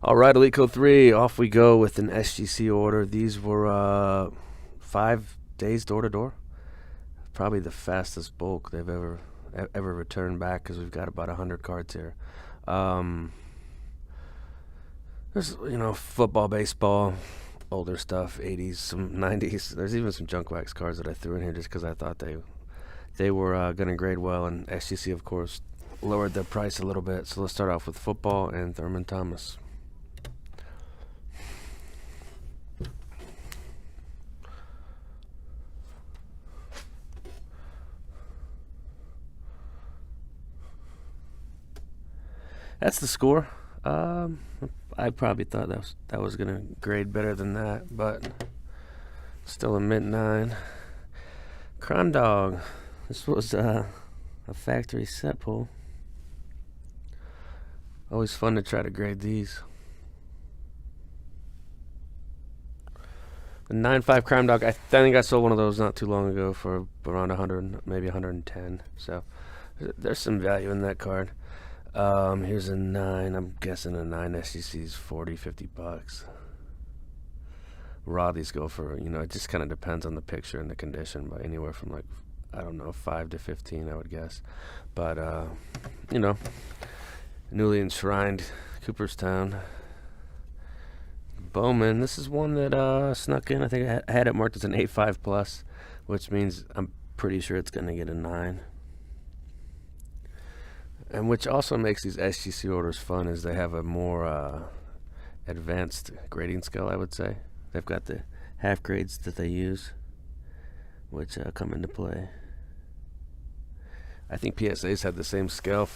All right, Elite Code 3, off we go with an SGC order. These were 5 days door to door. Probably the fastest bulk they've ever returned back because we've got about 100 cards here. There's football, baseball, older stuff, 80s, some 90s. There's even some junk wax cards that I threw in here just because I thought they were going to grade well, and SGC of course lowered their price a little bit. So let's start off with football and Thurman Thomas. That's the score. I probably thought that was gonna grade better than that, but still a mint 9. Crime Dog. This was a factory set pull. Always fun to try to grade these. The 9.5 Crime Dog. I think I sold one of those not too long ago for around 100, maybe 110. So there's some value in that card. Here's a 9. I'm guessing a 9 SGC's 40, 50 bucks. Raw these go for, it just kind of depends on the picture and the condition, but anywhere from like, I don't know, 5 to 15, I would guess. But, newly enshrined Cooperstown. Bowman, this is one that snuck in. I think I had it marked as an 8.5 plus, which means I'm pretty sure it's going to get a 9. And which also makes these SGC orders fun is they have a more advanced grading scale, I would say. They've got the half grades that they use, which come into play. I think PSA's had the same scale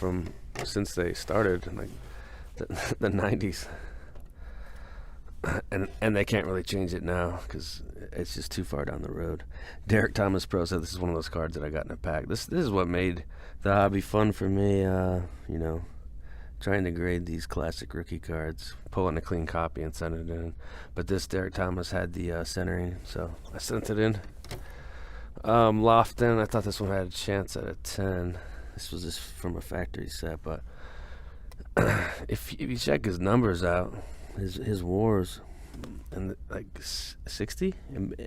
since they started in like the 90s. And they can't really change it now because it's just too far down the road. Derek Thomas Pro said this is one of those cards that I got in a pack. This is what made the hobby fun for me. Trying to grade these classic rookie cards, pulling a clean copy and send it in. But this Derek Thomas had the centering, so I sent it in. Lofton, I thought this one had a chance at a 10. This was just from a factory set, but if you check his numbers out, his wars, and like 60,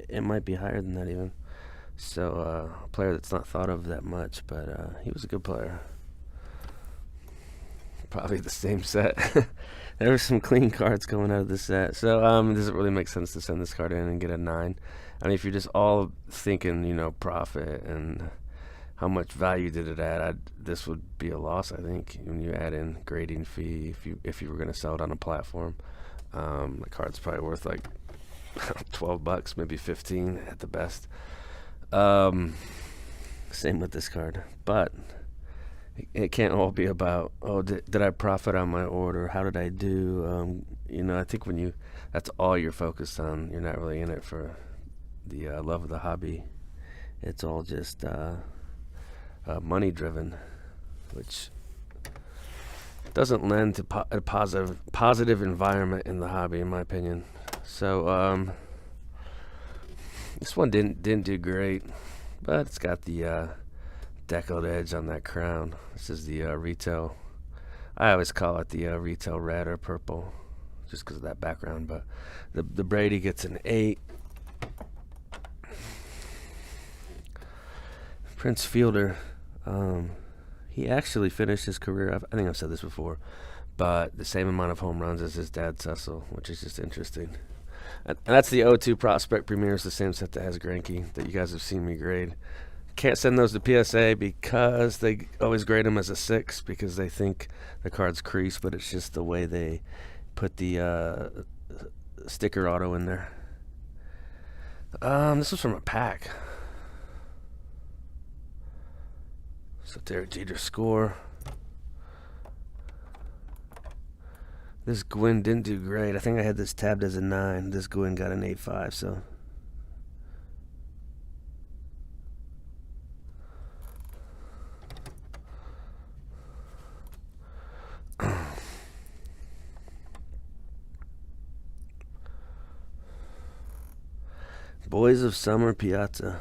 it might be higher than that even. So a player that's not thought of that much, but he was a good player. Probably the same set. There were some clean cards coming out of this set, so it doesn't really make sense to send this card in and get a 9. I mean, if you're just all thinking, profit and how much value did it add, this would be a loss. I think when you add in grading fee, if you were going to sell it on a platform. The card's probably worth like 12 bucks, maybe 15 at the best. Same with this card, but it can't all be about, did I profit on my order? How did I do? I think that's all you're focused on, you're not really in it for the love of the hobby. It's all just money driven, which doesn't lend to a positive environment in the hobby, in my opinion. So this one didn't do great, but it's got the deckled edge on that crown. This is the retail. I always call it the retail red or purple, just because of that background. But the Brady gets an 8. Prince Fielder. He actually finished his career, I think I've said this before, but the same amount of home runs as his dad, Cecil, which is just interesting. And that's the O2 Prospect Premier. It's the same set that has Greinke that you guys have seen me grade. Can't send those to PSA because they always grade them as a 6 because they think the card's crease, but it's just the way they put the sticker auto in there. This was from a pack. So Derek Jeter score. This Gwynn didn't do great. I think I had this tabbed as a 9. This Gwynn got an 8.5, so. Boys of Summer Piazza.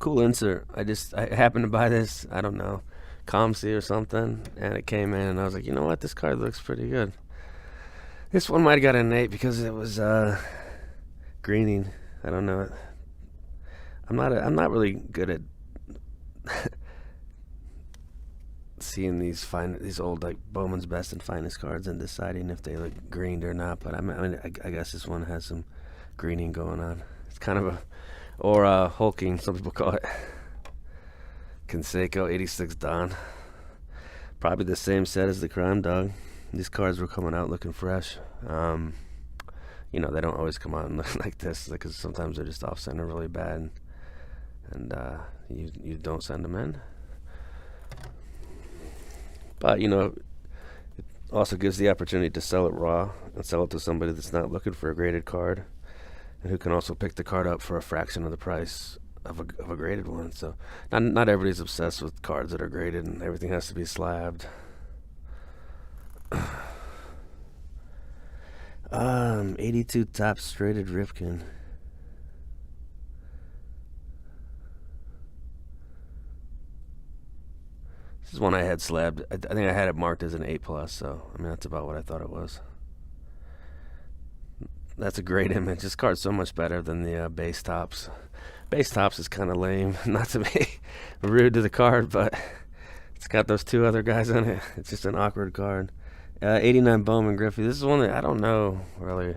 cool insert. I happened to buy this, I don't know, ComC or something, and it came in, and I was like, you know what, this card looks pretty good. This one might have got an 8 because it was greening. I don't know. I'm not really good at seeing these old like Bowman's Best and Finest cards and deciding if they look greened or not. But I guess this one has some greening going on. It's kind of hulking, some people call it. Canseco 86 Don. Probably the same set as the Crime Dog. These cards were coming out looking fresh. They don't always come out and look like this because sometimes they're just off center really bad, and you don't send them in. But it also gives the opportunity to sell it raw and sell it to somebody that's not looking for a graded card, and who can also pick the card up for a fraction of the price of a graded one. So not everybody's obsessed with cards that are graded and everything has to be slabbed. 82 top straighted Ripken. This is one I had slabbed. I think I had it marked as an 8+, so that's about what I thought it was. That's a great image. This card's so much better than the base tops. Base tops is kind of lame. Not to be rude to the card, but it's got those two other guys in it. It's just an awkward card. 89 Bowman Griffey. This is one that I don't know really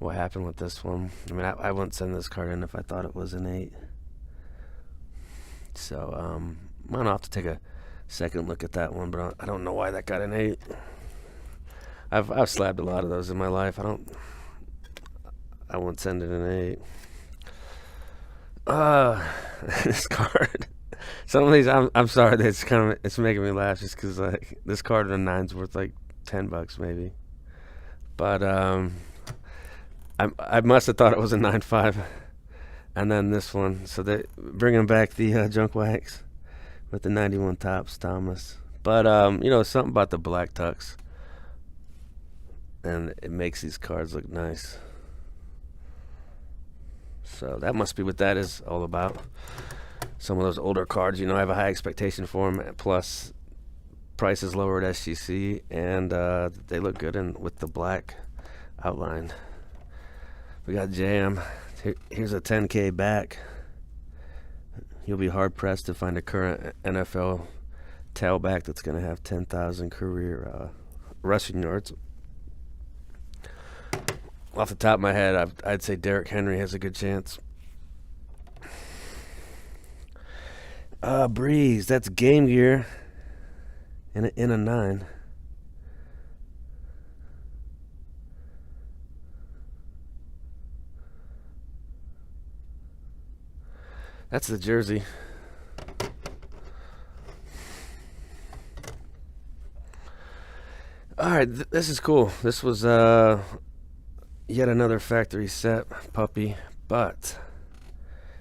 what happened with this one. I wouldn't send this card in if I thought it was an 8. So I'm gonna have to take a second look at that one, but I don't know why that got an 8. I've slabbed a lot of those in my life. I won't send it an 8. This card. Some of these, I'm sorry, it's making me laugh just because like this card in a 9's worth like $10 maybe. But I must have thought it was a 9.5, and then this one. So they bringing back the junk wax with the 91 tops, Thomas. But something about the black tux, and it makes these cards look nice. So that must be what that is all about. Some of those older cards, I have a high expectation for them. Plus, price is lower at SGC, and they look good with the black outline. We got Jam. Here's a 10K back. You'll be hard pressed to find a current NFL tailback that's going to have 10,000 career rushing yards. Off the top of my head, I'd say Derrick Henry has a good chance. Breeze, that's Game Gear in a 9. That's the jersey. Alright, this is cool. This was yet another factory set puppy, but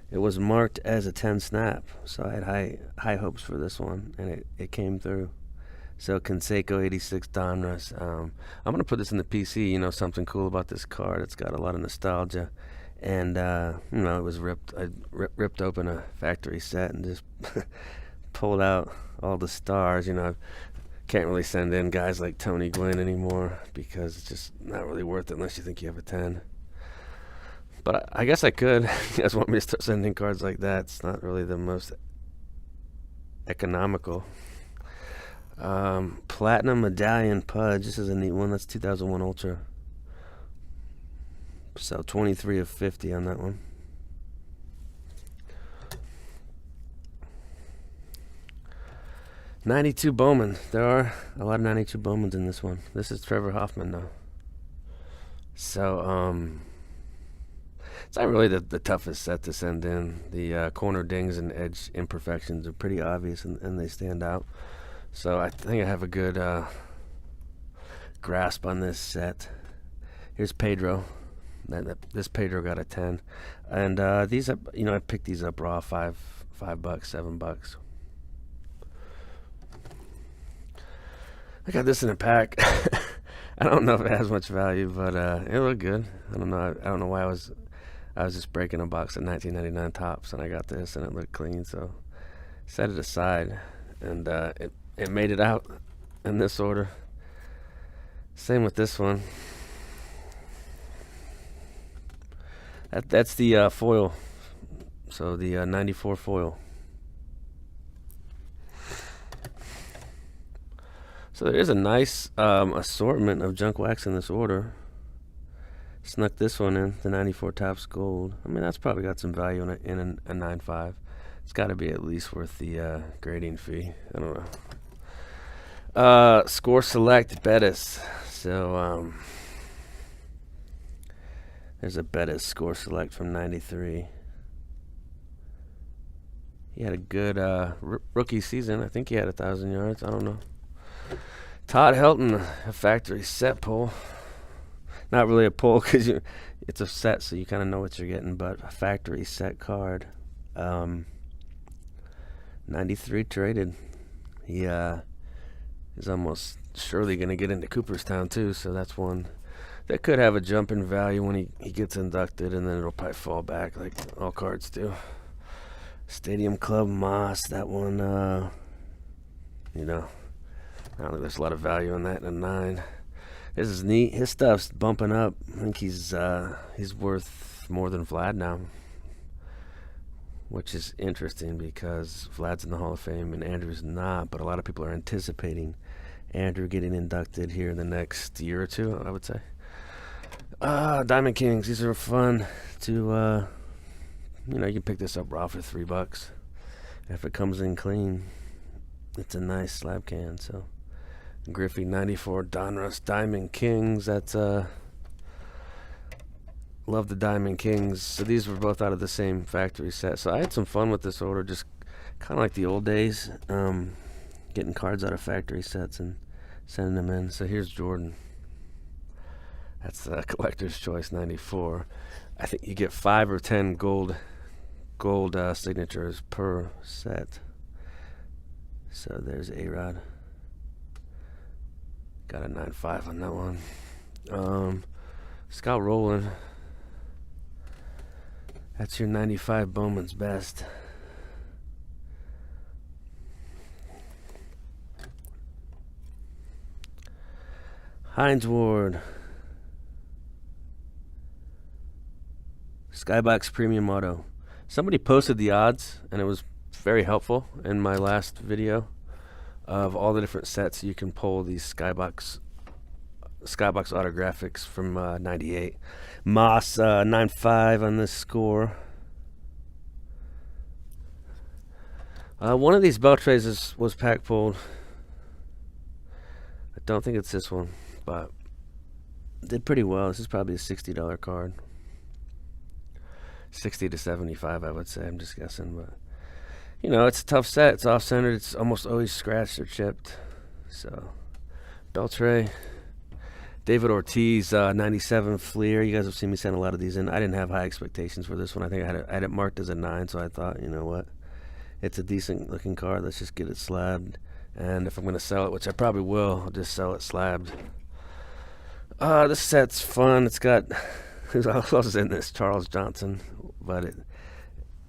it was marked as a 10 snap, so I had high hopes for this one, and it came through. So Canseco 86 Donruss. I'm gonna put this in the PC. Something cool about this card. It's got a lot of nostalgia, and it was ripped. I ripped open a factory set and just pulled out all the stars. Can't really send in guys like Tony Gwynn anymore because it's just not really worth it unless you think you have a 10. But I guess I could. You guys want me to start sending cards like that? It's not really the most economical. Platinum Medallion Pudge. This is a neat one. That's 2001 Ultra. So 23 of 50 on that one. '92 Bowman. There are a lot of '92 Bowmans in this one. This is Trevor Hoffman though. So it's not really the toughest set to send in. The corner dings and edge imperfections are pretty obvious, and they stand out. So I think I have a good grasp on this set. Here's Pedro. This Pedro got a 10, and these I picked these up raw, $5, $7. I got this in a pack. I don't know if it has much value, but it looked good. I don't know why I was just breaking a box of 1999 Tops, and I got this, and it looked clean, so set it aside, and it made it out in this order. Same with this one. That's the foil, so the 94 foil. So there is a nice assortment of junk wax in this order. Snuck this one in, the 94 Tops Gold. I mean, that's probably got some value in a 9.5. It's got to be at least worth the grading fee. I don't know. Score Select Bettis. So there's a Bettis Score Select from 93. He had a good rookie season. I think he had 1,000 yards. I don't know. Todd Helton, a factory set pull. Not really a pull because it's a set, so you kind of know what you're getting, but a factory set card. 93 traded. He is almost surely going to get into Cooperstown too, so that's one that could have a jump in value when he gets inducted, and then it'll probably fall back like all cards do. Stadium Club Moss, that one, I don't think there's a lot of value in that in a 9. This is neat. His stuff's bumping up. I think he's worth more than Vlad now, which is interesting because Vlad's in the Hall of Fame and Andrew's not, but a lot of people are anticipating Andrew getting inducted here in the next year or two, I would say. Diamond Kings, these are fun to, you can pick this up raw for $3. If it comes in clean, it's a nice slab can, so. Griffey 94 Donruss Diamond Kings. That's love the Diamond Kings. So these were both out of the same factory set. So I had some fun with this order, just kind of like the old days, getting cards out of factory sets and sending them in. So here's Jordan. That's the collector's choice 94. I think you get 5 or 10 gold signatures per set. So there's A-Rod. Got a 9.5 on that one. Scott Rowland. That's your 95 Bowman's Best. Hines Ward. Skybox Premium Auto. Somebody posted the odds, and it was very helpful in my last video of all the different sets you can pull these Skybox autographics from 98. Moss 9.5 on this score. One of these Beltres was pack pulled. I don't think it's this one, but did pretty well. This is probably a $60 card. 60 to 75, I would say. I'm just guessing, but it's a tough set. It's off-centered. It's almost always scratched or chipped. So, Beltre. David Ortiz, 97 Fleer. You guys have seen me send a lot of these in. I didn't have high expectations for this one. I think I had it marked as a 9, so I thought, you know what? It's a decent-looking card. Let's just get it slabbed. And if I'm going to sell it, which I probably will, I'll just sell it slabbed. This set's fun. It's got... Who else is in this? Charles Johnson. But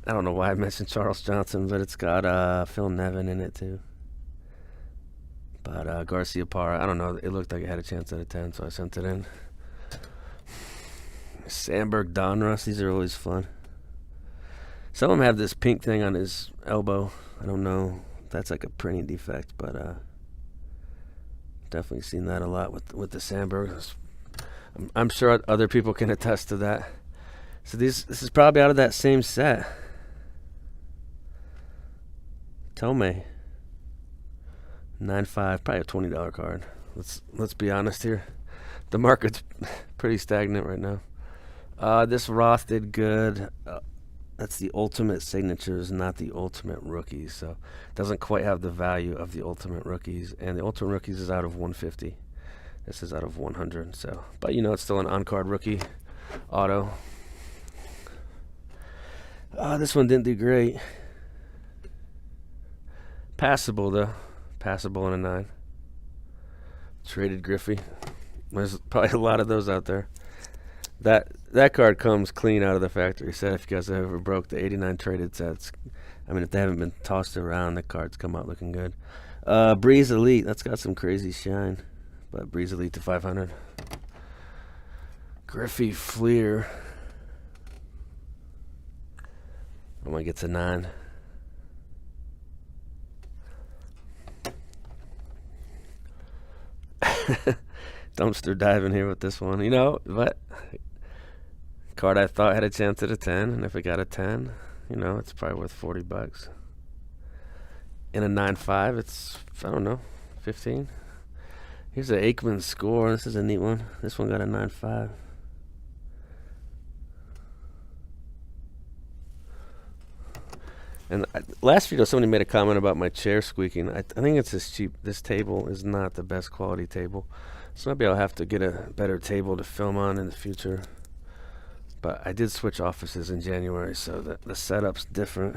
I don't know why I mentioned Charles Johnson, but it's got Phil Nevin in it too. But Garcia Parra, I don't know. It looked like it had a chance out of 10, so I sent it in. Sandberg Donruss, these are always fun. Some of them have this pink thing on his elbow. I don't know. That's like a printing defect, but definitely seen that a lot with the Sandberg. I'm sure other people can attest to that. So this is probably out of that same set. Tomei 9.5, probably a $20 card. Let's be honest here. The market's pretty stagnant right now. This Roth did good. That's the ultimate signatures, not the ultimate rookies. So it doesn't quite have the value of the ultimate rookies. And the ultimate rookies is out of 150. This is out of 100. So, but it's still an on-card rookie auto. This one didn't do great. Passable though. Passable in a 9. Traded Griffey. There's probably a lot of those out there. That card comes clean out of the factory set. If you guys ever broke the 89 traded sets, I mean, if they haven't been tossed around, the cards come out looking good. Breeze Elite, that's got some crazy shine, but Breeze Elite to 500. Griffey Fleer, I'm gonna get to 9. Dumpster diving here with this one, you know, but card I thought had a chance at a 10, and if it got a 10, you know, it's probably worth $40. In a 9.5, it's, I don't know, 15. Here's an Aikman score. This is a neat one. This one got a 9.5. And last video, somebody made a comment about my chair squeaking. I think it's just cheap. This table is not the best quality table. So maybe I'll have to get a better table to film on in the future. But I did switch offices in January, so the setup's different.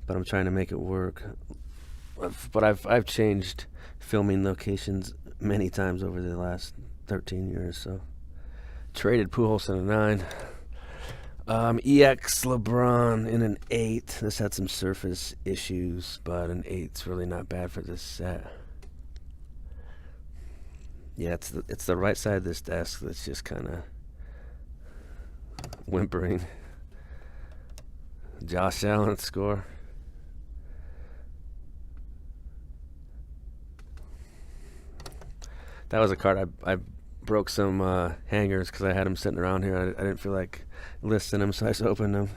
But I'm trying to make it work. But I've changed filming locations many times over the last 13 years. So traded Pujols in a 9. EX LeBron in an 8. This had some surface issues, but an 8's really not bad for this set. Yeah, it's the right side of this desk that's just kind of whimpering. Josh Allen score. That was a card I broke some hangers because I had them sitting around here. I didn't feel like listing them, so I just opened them.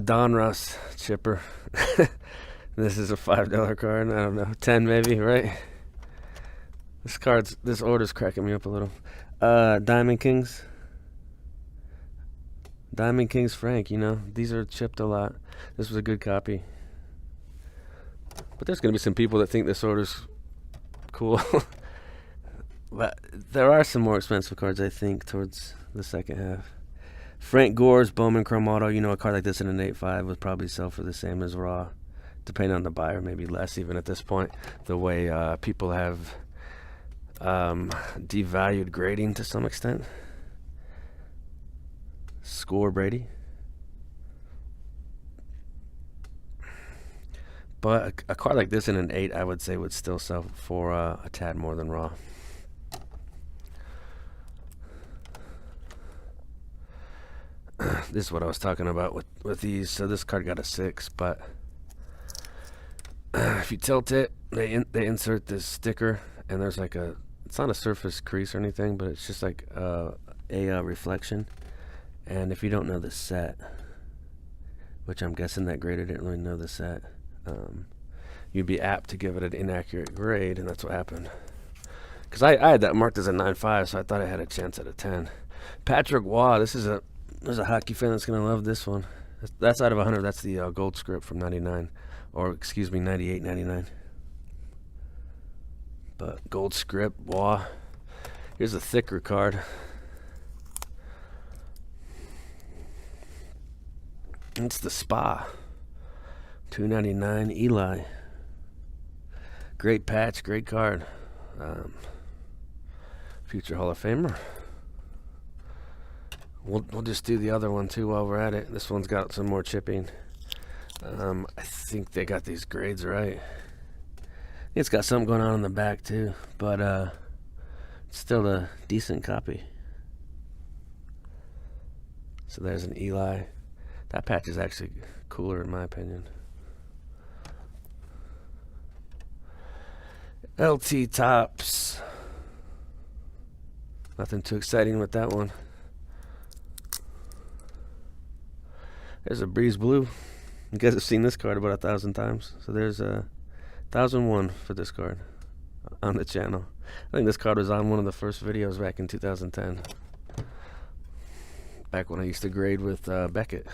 Don Russ chipper. This is a $5 card. I don't know, 10 maybe, right? This order's cracking me up a little. Diamond Kings. Diamond Kings Frank, you know, these are chipped a lot. This was a good copy. But there's going to be some people that think this order's cool. But there are some more expensive cards, I think, towards the second half. Frank Gore's Bowman Chrome Auto. You know, a card like this in an 8.5 would probably sell for the same as raw, depending on the buyer, maybe less even at this point. The way people have devalued grading to some extent. Score Brady. But a card like this in an 8, I would say, would still sell for a tad more than raw. This is what I was talking about with these. So this card got a 6, but if you tilt it, they insert this sticker, and there's like it's not a surface crease or anything, but it's just like a reflection. And if you don't know the set, which I'm guessing that grader didn't really know the set, you'd be apt to give it an inaccurate grade, and that's what happened. Because I had that marked as a 9.5, so I thought I had a chance at a 10. Patrick Waugh, there's a hockey fan that's going to love this one. That's out of 100. That's the gold script from 99. Or, excuse me, 98, 99. But gold script, Waugh. Here's a thicker card. It's the Spa. $2.99 Eli. Great patch, great card. Future Hall of Famer. We'll just do the other one too while we're at it. This one's got some more chipping. I think they got these grades right. It's got something going on in the back too, but it's still a decent copy. So there's an Eli. That patch is actually cooler in my opinion. LT Tops. Nothing too exciting with that one. There's a Breeze Blue. You guys have seen this card about 1,000 times. So there's a 1,001 for this card on the channel. I think this card was on one of the first videos back in 2010. Back when I used to grade with Beckett.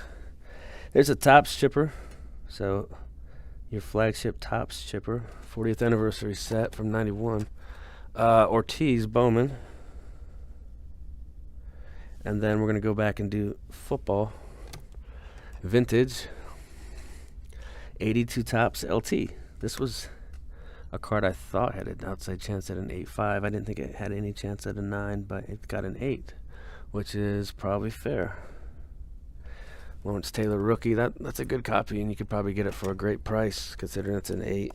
There's a Topps chipper. So your flagship Topps chipper. 40th anniversary set from 91. Ortiz Bowman. And then we're going to go back and do football. Vintage 82 Topps LT. This was a card I thought had an outside chance at an 8.5. I didn't think it had any chance at a 9, but it got an 8. which is probably fair. Lawrence Taylor rookie. That's a good copy, and you could probably get it for a great price considering it's an 8.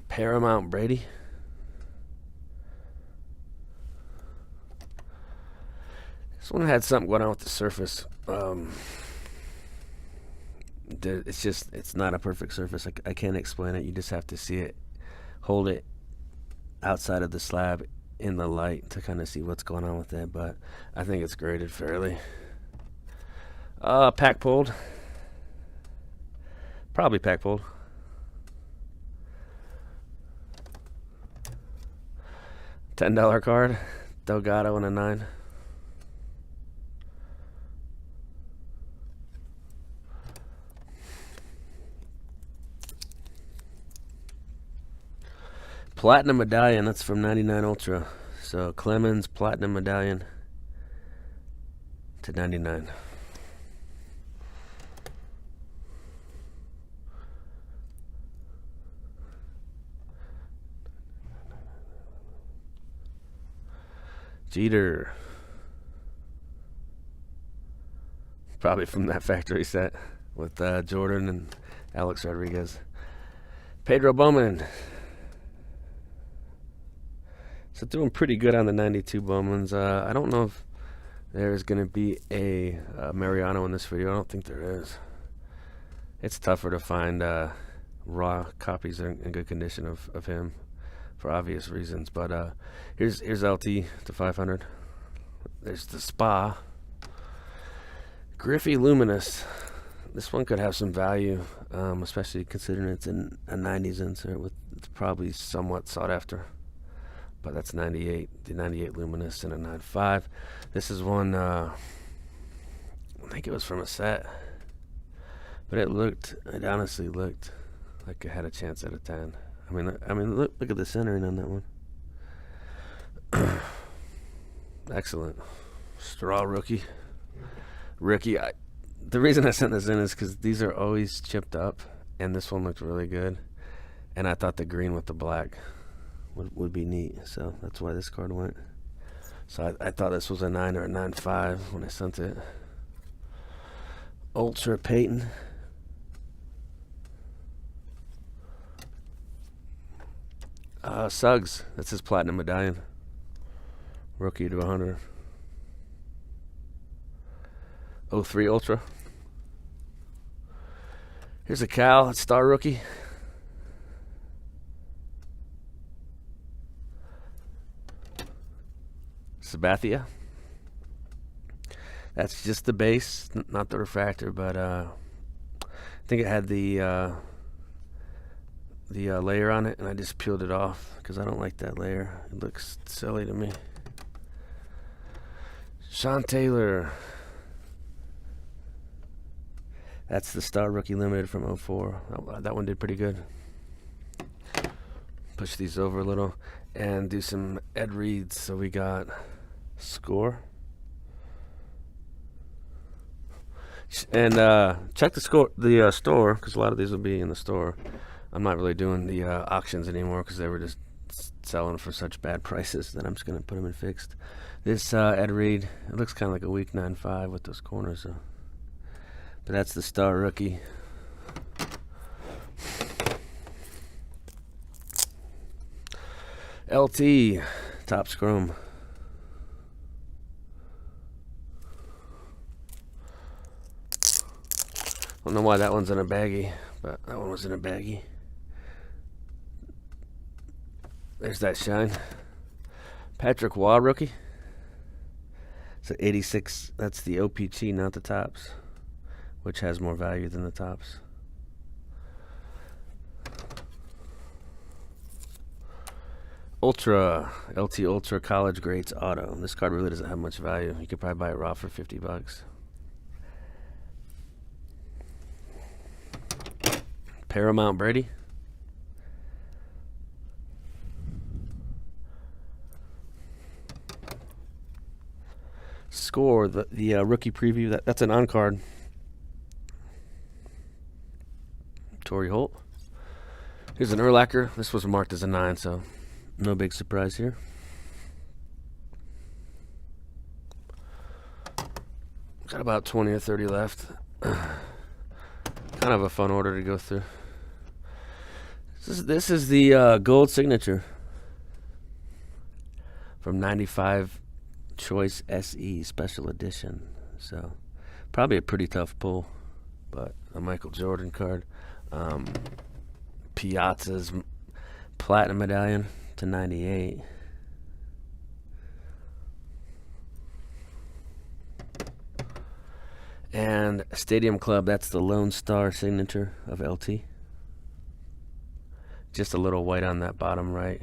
Paramount Brady. This one had something going on with the surface. It's not a perfect surface. I can't explain it. You just have to see it, hold it outside of the slab in the light to kind of see what's going on with it. But I think it's graded fairly. Pack pulled. Probably pack pulled. $10 card. Delgado and a 9. Platinum medallion, that's from 99 Ultra. So Clemens Platinum medallion to 99. Jeter. Probably from that factory set with Jordan and Alex Rodriguez. Pedro Bowman. So doing pretty good on the 92 Bowmans. I don't know if there's going to be a Mariano in this video. I don't think there is. It's tougher to find raw copies in good condition of him for obvious reasons. But here's LT to 500. There's the Spa. Griffey Luminous. This one could have some value, especially considering it's in a 90s insert with it's probably somewhat sought after. But that's 98, the 98 Luminous and a 9.5. This is one, I think it was from a set. But it honestly looked like it had a chance at a 10. I mean, look at the centering on that one. Excellent. Straw rookie. The reason I sent this in is because these are always chipped up, and this one looked really good. And I thought the green with the black would be neat, so that's why this card went. So I thought this was a 9 or a 9.5 when I sent it. Ultra Peyton. Suggs, that's his platinum medallion. Rookie to 100. 03 Ultra. Here's a Cal, star rookie. Sabathia. That's just the base, not the refractor, but I think it had the layer on it, and I just peeled it off because I don't like that layer. It looks silly to me. Sean Taylor. That's the Star Rookie Limited from 04. That one did pretty good. Push these over a little and do some Ed Reeds. So we got Score. And check the store because a lot of these will be in the store. I'm not really doing the auctions anymore because they were just selling for such bad prices that I'm just going to put them in fixed. This Ed Reed, it looks kind of like a weak 9.5 with those corners. So. But that's the Star Rookie. LT, Topps Chrome. Don't know why that one's in a baggie, but that one was in a baggie. There's that shine. Patrick Waugh rookie. It's an 86. That's the OPC, not the Topps, which has more value than the Topps. Ultra, LT Ultra College Grades Auto. This card really doesn't have much value. You could probably buy it raw for $50. Paramount Brady. Score, the rookie preview. That's an on-card. Torrey Holt. Here's an Urlacher. This was marked as a 9, so no big surprise here. Got about 20 or 30 left. Kind of a fun order to go through. This is the gold signature from 95 Choice SE Special Edition. So probably a pretty tough pull, but a Michael Jordan card. Piazza's Platinum Medallion to 98. And Stadium Club, that's the Lone Star signature of LT. Just a little white on that bottom right.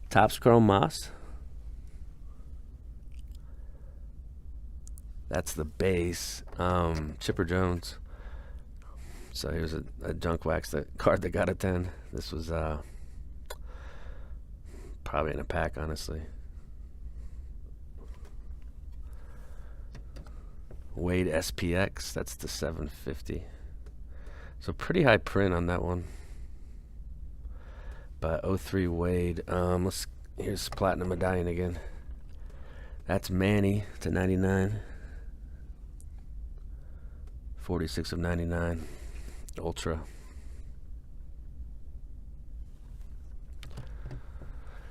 Topps Chrome Moss. That's the base. Chipper Jones. So here's a junk wax card that got a 10. This was probably in a pack, honestly. Wade SPX, that's the 750. So pretty high print on that one. But 03 Wade. Here's Platinum Medallion again. That's Manny to 99. 46 of 99. Ultra.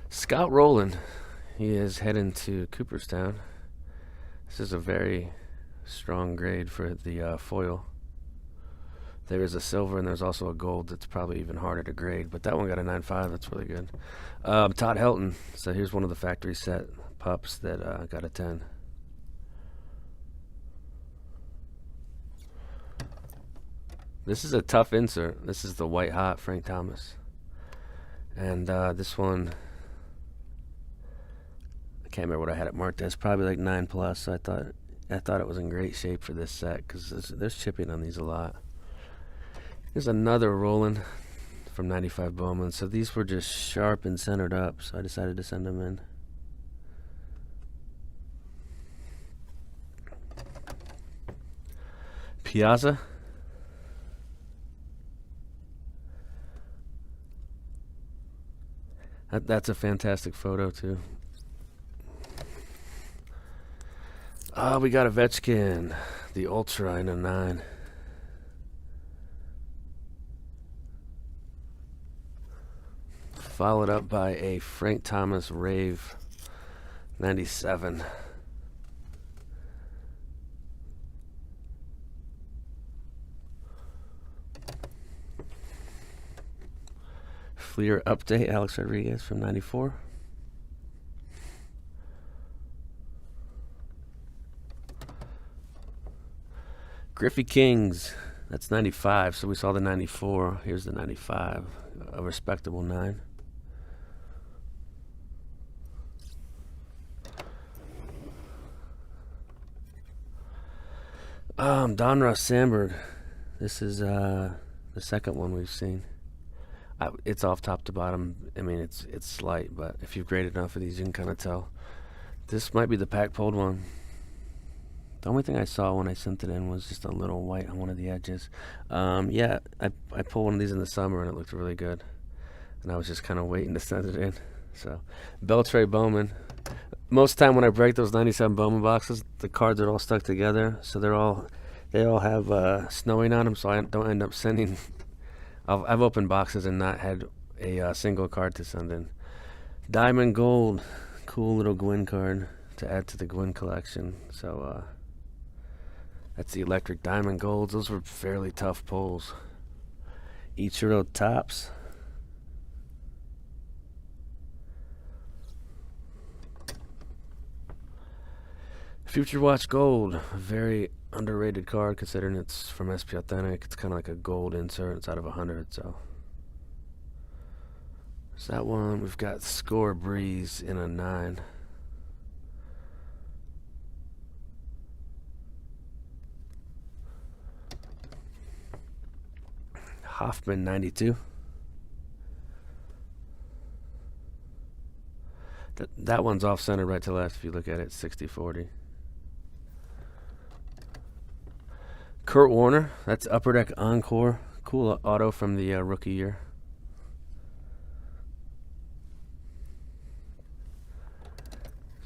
Scott Rowland. He is heading to Cooperstown. This is a very strong grade for the foil. There is a silver and there's also a gold that's probably even harder to grade, but that one got a 9.5. That's really good. Todd Helton. So here's one of the factory set pups that got a 10. This is a tough insert. This is the White Hot Frank Thomas. And this one, I can't remember what I had it marked as. Probably like 9+. So I thought it was in great shape for this set because there's chipping on these a lot. Here's another Roland from 95 Bowman. So these were just sharp and centered up, so I decided to send them in. Piazza. That's a fantastic photo too. We got Ovechkin, the Ultra in a 9. Followed up by a Frank Thomas Rave 97. Fleer update, Alex Rodriguez from 94. Griffey Kings, that's 95, so we saw the 94. Here's the 95, a respectable 9. Donruss Sandberg. This is the second one we've seen. It's off top to bottom. I mean, it's slight, but if you've graded enough of these, you can kind of tell. This might be the pack pulled one. The only thing I saw when I sent it in was just a little white on one of the edges. Yeah, I pulled one of these in the summer and it looked really good. And I was just kind of waiting to send it in. So, Beltray Bowman. Most of the time when I break those 97 Bowman boxes, the cards are all stuck together. So they all have snowing on them, so I don't end up sending. I've opened boxes and not had a single card to send in. Diamond Gold. Cool little Gwyn card to add to the Gwyn collection. So, that's the Electric Diamond Golds. Those were fairly tough pulls. Ichiro Topps. Future Watch Gold. A very underrated card considering it's from SP Authentic. It's kind of like a gold insert. It's out of 100, so. There's that one. We've got Score Breeze in a 9. Hoffman 92. That one's off center right to left if you look at it, 60-40. Kurt Warner, that's Upper Deck Encore. Cool auto from the rookie year.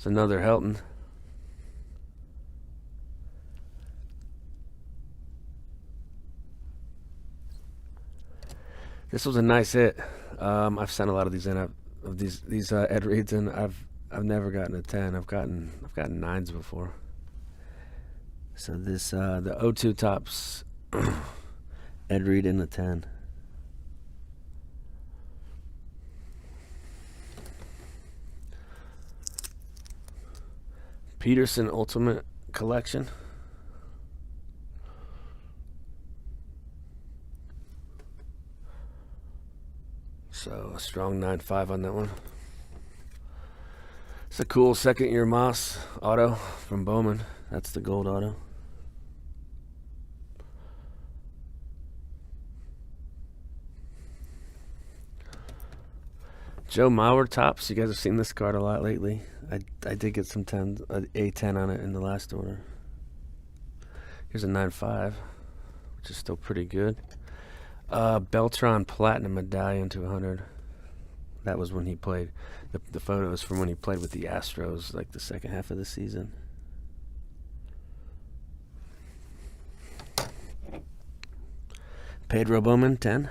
It's another Helton. This was a nice hit. I've sent a lot of these in. Of these Ed Reeds, and I've never gotten a 10. I've gotten 9s before. So this the O2 Tops Ed Reed in the 10. Peterson Ultimate Collection. So a strong 9.5 on that one. It's a cool second year Moss auto from Bowman. That's the gold auto. Joe Mauer Tops. You guys have seen this card a lot lately. I did get some 10, a 10 on it in the last order. Here's a 9.5, which is still pretty good. Beltran Platinum Medallion to 100. That was when he played. The photo is from when he played with the Astros, like the second half of the season. Pedro Bowman 10.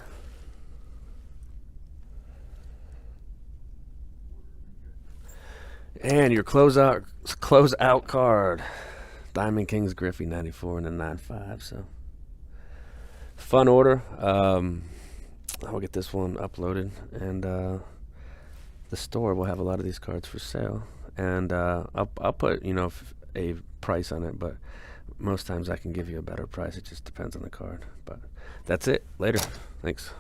And your closeout card, Diamond Kings Griffey 94 and a 9.5. So fun order. I'll get this one uploaded, and the store will have a lot of these cards for sale. And I'll put a price on it, but most times I can give you a better price. It just depends on the card. But that's it. Later. Thanks.